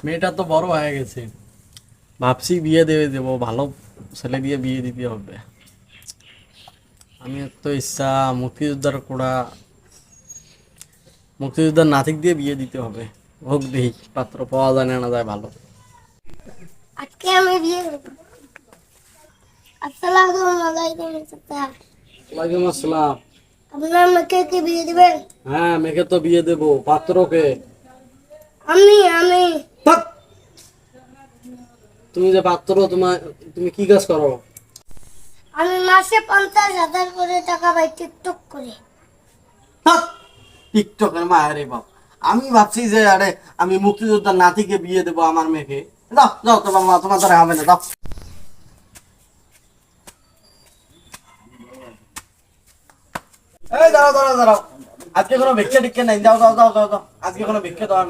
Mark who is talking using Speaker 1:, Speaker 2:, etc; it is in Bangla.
Speaker 1: মেয়েটা তো বড় হয়ে গেছে, ভাবছি বিয়ে দেবো, ভালো ছেলে দিয়ে বিয়ে দিতে হবে। আমি তো ইচ্ছা মুক্তিযোদ্ধার কোড়া, মুক্তিযোদ্ধার নাতিক দিয়ে বিয়ে দিতে হবে। হোক দেখি পাত্র পাওয়া যায় না যায় ভালো।
Speaker 2: আজকে আমি বিয়ে করবো। আসসালামু আলাইকুম চাচা।
Speaker 1: ওয়ালাইকুম আসসালাম।
Speaker 2: আপনার মেয়েকে কি বিয়ে দিবেন?
Speaker 1: হ্যাঁ, মেয়েকে তো বিয়ে দেবো। পাত্রকে?
Speaker 2: আমি
Speaker 1: ধ্যাৎ, তুমি যে পাত্র, তুমি কি কাজ করো?
Speaker 2: আমি মাসে 50,000 করে টাকা পাই টিকটক করে।
Speaker 1: ধ্যাৎ, টিকটকের মায়ের বাপ। আমি ভাবছি যে আরে আমি মুক্তিযোদ্ধার নাতিকে বিয়ে দেবো আমার মেয়েকে। যাও যাও, তোমার দ্বারা হবে না, যাও। এই দাঁড়াও দাঁড়াও দাঁড়াও, আজকে কোনো ভিক্ষা টিক্ষা নাই, যাও যাও যাও যাও যাও, আজকে কোনো ভিক্ষা দেওয়া নেই।